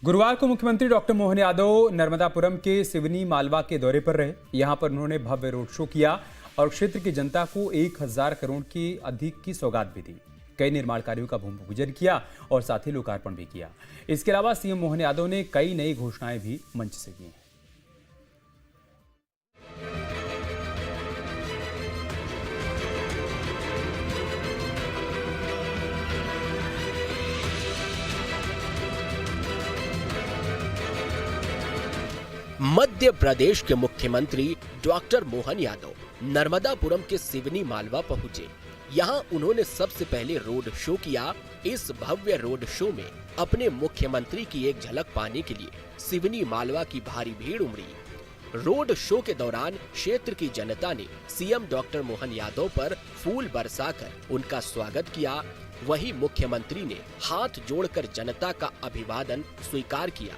गुरुवार को मुख्यमंत्री डॉक्टर मोहन यादव नर्मदापुरम के सिवनी मालवा के दौरे पर रहे। यहां पर उन्होंने भव्य रोड शो किया और क्षेत्र की जनता को 1000 करोड़ की अधिक की सौगात भी दी। कई निर्माण कार्यों का भूमि पूजन किया और साथ ही लोकार्पण भी किया। इसके अलावा सीएम मोहन यादव ने कई नई घोषणाएं भी मंच से की हैं। मध्य प्रदेश के मुख्यमंत्री डॉक्टर मोहन यादव नर्मदापुरम के सिवनी मालवा पहुंचे। यहां उन्होंने सबसे पहले रोड शो किया। इस भव्य रोड शो में अपने मुख्यमंत्री की एक झलक पाने के लिए सिवनी मालवा की भारी भीड़ उमड़ी। रोड शो के दौरान क्षेत्र की जनता ने सीएम डॉक्टर मोहन यादव पर फूल बरसाकर उनका स्वागत किया। वहीं मुख्यमंत्री ने हाथ जोड़कर जनता का अभिवादन स्वीकार किया।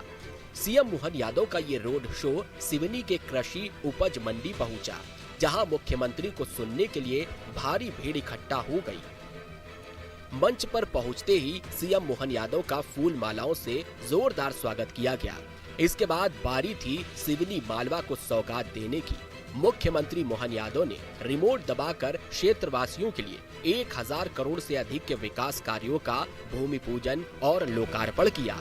सीएम मोहन यादव का ये रोड शो सिवनी के कृषि उपज मंडी पहुंचा, जहां मुख्यमंत्री को सुनने के लिए भारी भीड़ इकट्ठा हो गई। मंच पर पहुंचते ही सीएम मोहन यादव का फूल मालाओं से जोरदार स्वागत किया गया। इसके बाद बारी थी सिवनी मालवा को सौगात देने की। मुख्यमंत्री मोहन यादव ने रिमोट दबाकर क्षेत्रवासियों के लिए 1000 करोड़ से अधिक के विकास कार्यों का भूमि पूजन और लोकार्पण किया।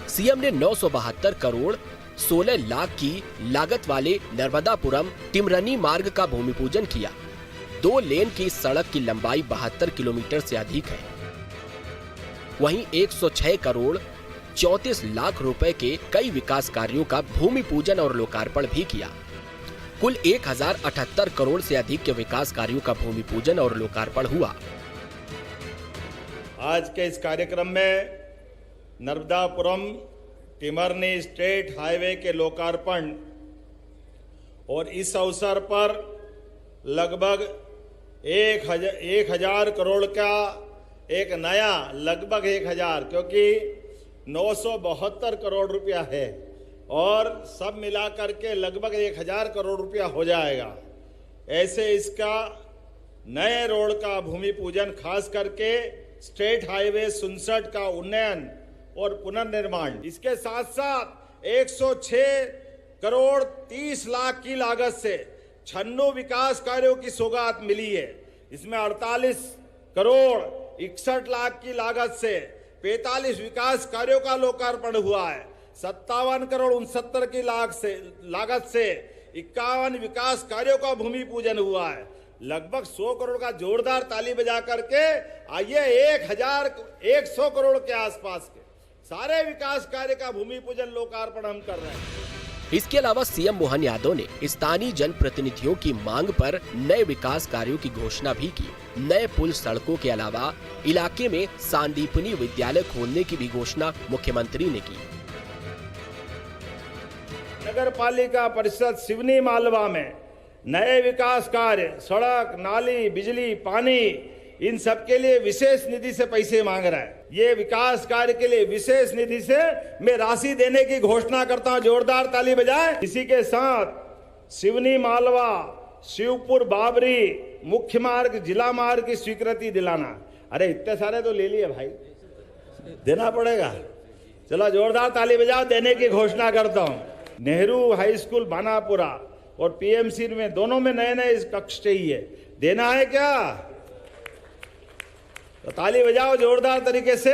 सीएम ने 972 करोड़ 16 लाख की लागत वाले नर्मदापुरम टिमरनी मार्ग का भूमि पूजन किया। 2 लेन की सड़क की लंबाई 72 किलोमीटर से अधिक है। वहीं 106 करोड़ 34 लाख रुपए के कई विकास कार्यों का भूमि पूजन और लोकार्पण भी किया। कुल 1078 करोड़ से अधिक के विकास कार्यों का भूमि पूजन और लोकार्पण हुआ। आज के इस कार्यक्रम में नर्मदापुरम टिमरनी स्टेट हाईवे के लोकार्पण और इस अवसर पर लगभग 1000 करोड़ का एक नया लगभग 1000 क्योंकि 972 करोड़ रुपया है और सब मिलाकर के लगभग 1000 करोड़ रुपया हो जाएगा। ऐसे इसका नए रोड का भूमि पूजन खास करके स्टेट हाईवे 67 का उन्नयन और पुनर्निर्माण, इसके साथ साथ 106 करोड़ 30 लाख की लागत से 96 विकास कार्यों की सौगात मिली है। इसमें 48 करोड़ 61 लाख की लागत से 45 विकास कार्यों का लोकार्पण हुआ है। 57 करोड़ 69 की लागत से 51 विकास कार्यों का भूमि पूजन हुआ है। लगभग 100 करोड़ का जोरदार ताली बजा करके आइए 100 करोड़ के आसपास के सारे विकास कार्य का भूमि पूजन लोकार्पण हम कर रहे हैं। इसके अलावा सीएम मोहन यादव ने स्थानीय जनप्रतिनिधियों की मांग पर नए विकास कार्यों की घोषणा भी की। नए पुल सड़कों के अलावा इलाके में सांदीपनी विद्यालय खोलने की भी घोषणा मुख्यमंत्री ने की। नगर पालिका परिषद सिवनी मालवा में नए विकास कार्य, सड़क, नाली, बिजली, पानी, इन सब के लिए विशेष निधि से पैसे मांग रहा है। ये विकास कार्य के लिए विशेष निधि से मैं राशि देने की घोषणा करता हूं। जोरदार ताली बजाएं। इसी के साथ सिवनी मालवा शिवपुर बाबरी मुख्य मार्ग जिला मार्ग की स्वीकृति दिलाना। अरे इतने सारे तो ले लिए भाई, देना पड़ेगा। चलो जोरदार ताली बजाओ, देने की घोषणा करता हूं। नेहरू हाई स्कूल बानापुरा और पीएमसी में दोनों में नए कक्ष चाहिए, देना है क्या? तो ताली बजाओ जोरदार तरीके से,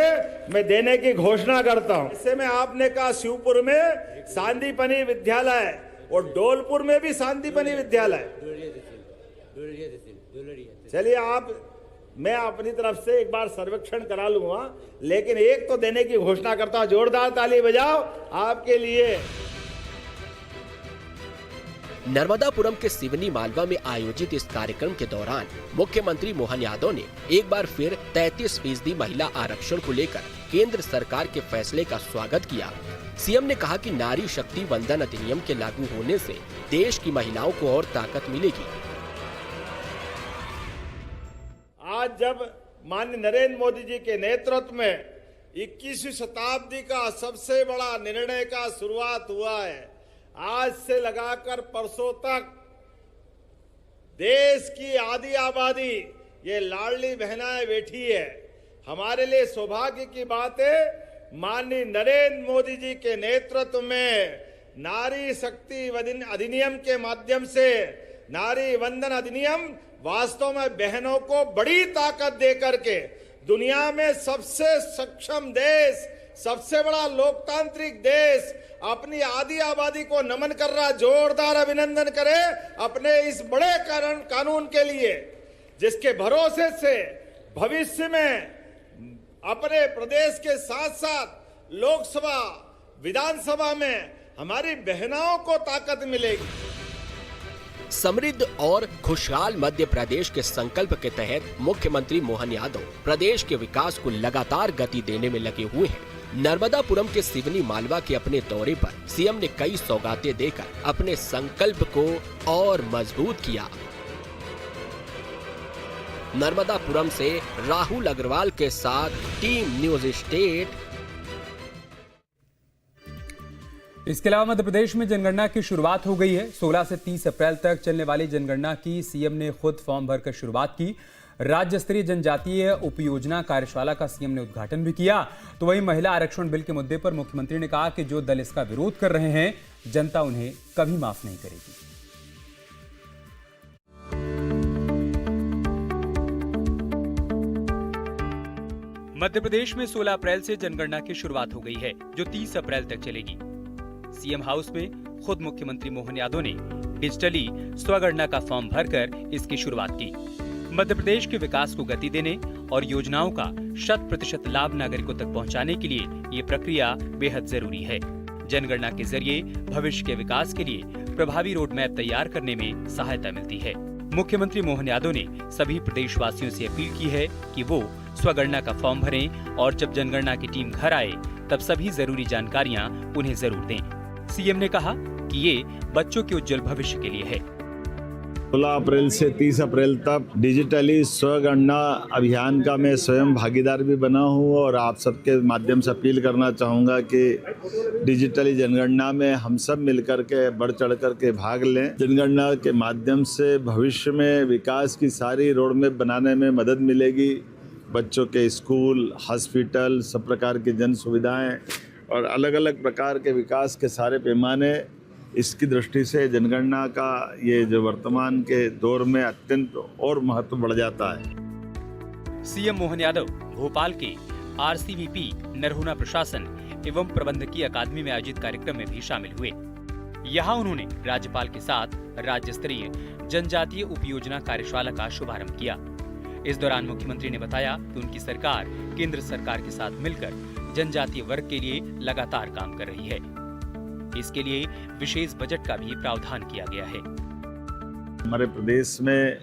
मैं देने की घोषणा करता हूं। इससे में आपने कहा शिवपुर में सांदीपनी विद्यालय और डोलपुर में भी सांदीपनी विद्यालय। चलिए मैं अपनी तरफ से एक बार सर्वेक्षण करा लूंगा, लेकिन एक तो देने की घोषणा करता हूं। जोरदार ताली बजाओ आपके लिए। नर्मदापुरम के सिवनी मालवा में आयोजित इस कार्यक्रम के दौरान मुख्यमंत्री मोहन यादव ने एक बार फिर 33% महिला आरक्षण को लेकर केंद्र सरकार के फैसले का स्वागत किया। सीएम ने कहा कि नारी शक्ति वंदन अधिनियम के लागू होने से देश की महिलाओं को और ताकत मिलेगी। आज जब माननीय नरेंद्र मोदी जी के नेतृत्व में 21वीं शताब्दी का सबसे बड़ा निर्णय का शुरुआत हुआ है, आज से लगाकर परसों तक देश की आधी आबादी ये लाडली बहनाएं बैठी है। हमारे लिए सौभाग्य की बात है, माननीय नरेंद्र मोदी जी के नेतृत्व में नारी शक्ति अधिनियम के माध्यम से नारी वंदन अधिनियम वास्तव में बहनों को बड़ी ताकत दे करके दुनिया में सबसे सक्षम देश, सबसे बड़ा लोकतांत्रिक देश अपनी आधी आबादी को नमन कर रहा, जोरदार अभिनंदन करे अपने इस बड़े कानून के लिए, जिसके भरोसे से भविष्य में अपने प्रदेश के साथ साथ लोकसभा, विधानसभा में हमारी बहनों को ताकत मिलेगी। समृद्ध और खुशहाल मध्य प्रदेश के संकल्प के तहत मुख्यमंत्री मोहन यादव प्रदेश के विकास को लगातार गति देने में लगे हुए हैं। नर्मदापुरम के सिवनी मालवा के अपने दौरे पर सीएम ने कई सौगातें देकर अपने संकल्प को और मजबूत किया। नर्मदापुरम से राहुल अग्रवाल के साथ टीम न्यूज स्टेट। इसके अलावा मध्य प्रदेश में जनगणना की शुरुआत हो गई है। 16 से 30 अप्रैल तक चलने वाली जनगणना की सीएम ने खुद फॉर्म भरकर शुरुआत की। राज्य स्तरीय जनजातीय उपयोजना कार्यशाला का सीएम ने उद्घाटन भी किया। तो वहीं महिला आरक्षण बिल के मुद्दे पर मुख्यमंत्री ने कहा कि जो दल इसका विरोध कर रहे हैं, जनता उन्हें कभी माफ नहीं करेगी। मध्य प्रदेश में 16 अप्रैल से जनगणना की शुरुआत हो गई है, जो 30 अप्रैल तक चलेगी। सीएम हाउस में खुद मुख्यमंत्री मोहन यादव ने डिजिटली स्वगणना का फॉर्म भरकर इसकी शुरुआत की। मध्य प्रदेश के विकास को गति देने और योजनाओं का 100% लाभ नागरिकों तक पहुंचाने के लिए ये प्रक्रिया बेहद जरूरी है। जनगणना के जरिए भविष्य के विकास के लिए प्रभावी रोड मैप तैयार करने में सहायता मिलती है। मुख्यमंत्री मोहन यादव ने सभी प्रदेशवासियों से अपील की है कि वो स्वगणना का फॉर्म भरें और जब जनगणना की टीम घर आए तब सभी जरूरी जानकारियां उन्हें जरूर दें। सीएम ने कहा कि ये बच्चों के उज्जवल भविष्य के लिए है। 16 अप्रैल से 30 अप्रैल तक डिजिटली स्वगणना अभियान का मैं स्वयं भागीदार भी बना हूँ और आप सबके माध्यम से अपील करना चाहूँगा कि डिजिटली जनगणना में हम सब मिलकर के बढ़ चढ़ कर के भाग लें। जनगणना के माध्यम से भविष्य में विकास की सारी रोड मैप बनाने में मदद मिलेगी। बच्चों के स्कूल, हॉस्पिटल, सब प्रकार की जन सुविधाएँ और अलग अलग प्रकार के विकास के सारे पैमाने, इसकी दृष्टि से जनगणना का ये जो वर्तमान के दौर में अत्यंत और महत्व बढ़ जाता है। सीएम मोहन यादव भोपाल के आरसीवीपी नरहुना प्रशासन एवं प्रबंधकीय अकादमी में आयोजित कार्यक्रम में भी शामिल हुए। यहाँ उन्होंने राज्यपाल के साथ राज्य स्तरीय जनजातीय उपयोजना कार्यशाला का शुभारंभ किया। इस दौरान मुख्यमंत्री ने बताया कि उनकी सरकार केंद्र सरकार के साथ मिलकर जनजातीय वर्ग के लिए लगातार काम कर रही है। इसके लिए विशेष बजट का भी प्रावधान किया गया है। हमारे प्रदेश में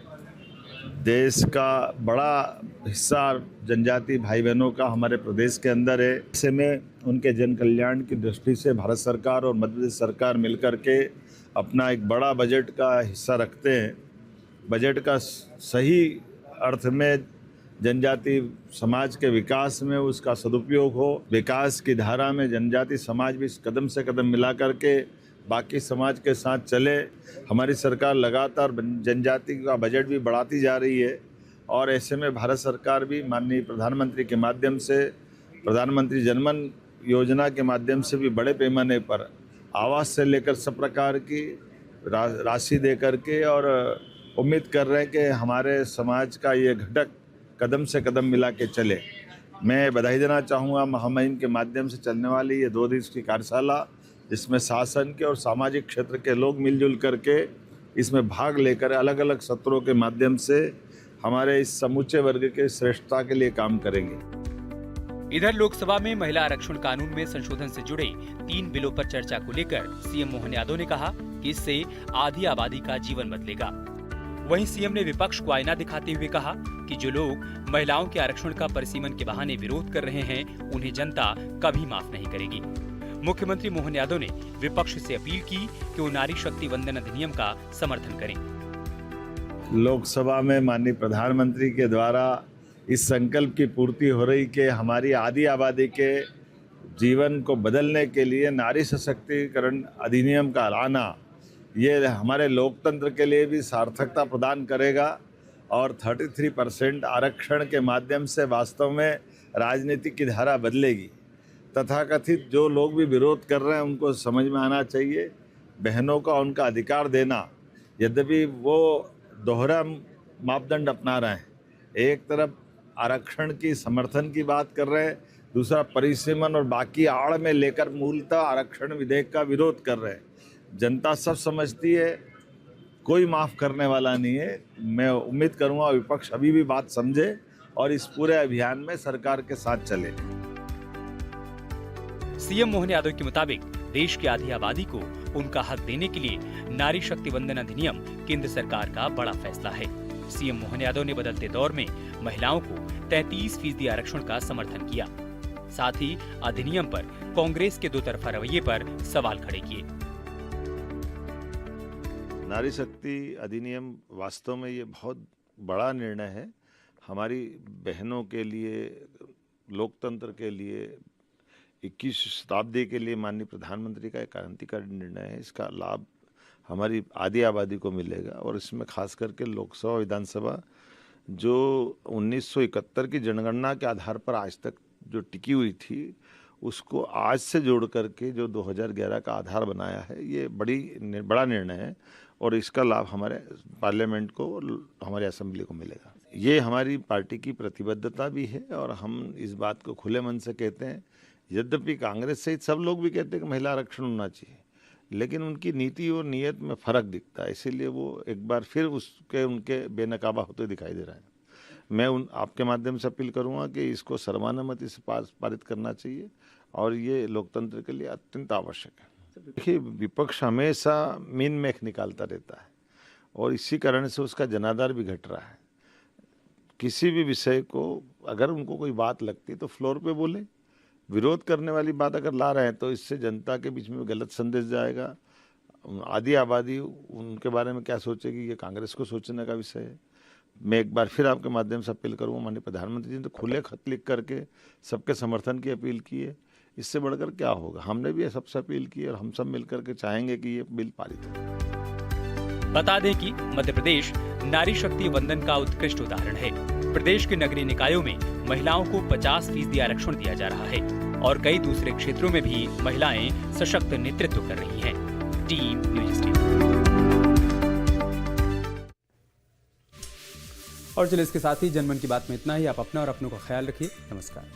देश का बड़ा हिस्सा जनजाति भाई बहनों का हमारे प्रदेश के अंदर है। ऐसे में उनके जन कल्याण की दृष्टि से भारत सरकार और मध्य प्रदेश सरकार मिलकर के अपना एक बड़ा बजट का हिस्सा रखते हैं। बजट का सही अर्थ में जनजाति समाज के विकास में उसका सदुपयोग हो, विकास की धारा में जनजाति समाज भी कदम से कदम मिला करके बाकी समाज के साथ चले। हमारी सरकार लगातार जनजाति का बजट भी बढ़ाती जा रही है और ऐसे में भारत सरकार भी माननीय प्रधानमंत्री के माध्यम से, प्रधानमंत्री जनमन योजना के माध्यम से भी बड़े पैमाने पर आवास से लेकर सब प्रकार की राशि दे करके और उम्मीद कर रहे हैं कि हमारे समाज का ये घटक कदम से कदम मिला के चले। मैं बधाई देना चाहूँगा महामहिम के माध्यम से चलने वाली ये 2 दिवस की कार्यशाला, जिसमें शासन के और सामाजिक क्षेत्र के लोग मिलजुल करके इसमें भाग लेकर अलग अलग सत्रों के माध्यम से हमारे इस समूचे वर्ग के श्रेष्ठता के लिए काम करेंगे। इधर लोकसभा में महिला आरक्षण कानून में संशोधन से जुड़े 3 बिलों पर चर्चा को लेकर सीएम मोहन यादव ने कहा कि इससे आधी आबादी का जीवन बदलेगा। वहीं सीएम ने विपक्ष को आईना दिखाते हुए कहा कि जो लोग महिलाओं के आरक्षण का परिसीमन के बहाने विरोध कर रहे हैं, उन्हें जनता कभी माफ नहीं करेगी। मुख्यमंत्री मोहन यादव ने विपक्ष से अपील की कि वो नारी शक्ति वंदन अधिनियम का समर्थन करें। लोकसभा में माननीय प्रधानमंत्री के द्वारा इस संकल्प की पूर्ति हो रही कि हमारी आधी आबादी के जीवन को बदलने के लिए नारी सशक्तिकरण अधिनियम का लाना, ये हमारे लोकतंत्र के लिए भी सार्थकता प्रदान करेगा और 33% आरक्षण के माध्यम से वास्तव में राजनीति की धारा बदलेगी। तथाकथित जो लोग भी विरोध कर रहे हैं उनको समझ में आना चाहिए, बहनों का उनका अधिकार देना, यद्यपि वो दोहरा मापदंड अपना रहे हैं। एक तरफ आरक्षण की समर्थन की बात कर रहे हैं, दूसरा परिसीमन और बाकी आड़ में लेकर मूलतः आरक्षण विधेयक का विरोध कर रहे हैं। जनता सब समझती है, कोई माफ़ करने वाला नहीं है। मैं उम्मीद करूंगा विपक्ष अभी भी बात समझे और इस पूरे अभियान में सरकार के साथ चले। सीएम मोहन यादव के मुताबिक देश की आधी आबादी को उनका हक देने के लिए नारी शक्ति वंदन अधिनियम केंद्र सरकार का बड़ा फैसला है। सीएम मोहन यादव ने बदलते दौर में महिलाओं को 33% आरक्षण का समर्थन किया। साथ ही अधिनियम पर कांग्रेस के दो तरफा रवैये पर सवाल खड़े किए। नारी शक्ति अधिनियम वास्तव में ये बहुत बड़ा निर्णय है हमारी बहनों के लिए, लोकतंत्र के लिए, 21वीं शताब्दी के लिए माननीय प्रधानमंत्री का एक क्रांतिकारी निर्णय है। इसका लाभ हमारी आधी आबादी को मिलेगा और इसमें खास करके लोकसभा विधानसभा जो 1971 की जनगणना के आधार पर आज तक जो टिकी हुई थी उसको आज से जोड़ करके जो 2011 का आधार बनाया है, ये बड़ा निर्णय है और इसका लाभ हमारे पार्लियामेंट को, हमारी असेंबली को मिलेगा। ये हमारी पार्टी की प्रतिबद्धता भी है और हम इस बात को खुले मन से कहते हैं। यद्यपि कांग्रेस सहित सब लोग भी कहते हैं कि महिला आरक्षण होना चाहिए, लेकिन उनकी नीति और नीयत में फ़र्क दिखता है, इसीलिए वो एक बार फिर उनके बेनकाबा होते दिखाई दे रहा है। मैं आपके माध्यम से अपील करूंगा कि इसको सर्वानुमति से पारित करना चाहिए और ये लोकतंत्र के लिए अत्यंत आवश्यक है। देखिए, विपक्ष हमेशा मीन मेख निकालता रहता है और इसी कारण से उसका जनाधार भी घट रहा है। किसी भी विषय को अगर उनको कोई बात लगती है तो फ्लोर पे बोले। विरोध करने वाली बात अगर ला रहे हैं तो इससे जनता के बीच में गलत संदेश जाएगा। आधी आबादी उनके बारे में क्या सोचेगी, ये कांग्रेस को सोचने का विषय है। मैं एक बार फिर आपके माध्यम से अपील करूँगा, माननीय प्रधानमंत्री जी ने तो खुले खत लिख करके सबके समर्थन की अपील की है। इससे बढ़कर क्या होगा, हमने भी सबसे अपील की और हम सब मिलकर के चाहेंगे कि ये बिल पारित हो। बता दें कि मध्य प्रदेश नारी शक्ति वंदन का उत्कृष्ट उदाहरण है। प्रदेश के नगरीय निकायों में महिलाओं को 50% आरक्षण दिया जा रहा है और कई दूसरे क्षेत्रों में भी महिलाएं सशक्त नेतृत्व कर रही हैं। Team news team. और चलिए इसके साथ ही जनमन की बात में इतना ही। आप अपना और अपनों का ख्याल रखिए। नमस्कार।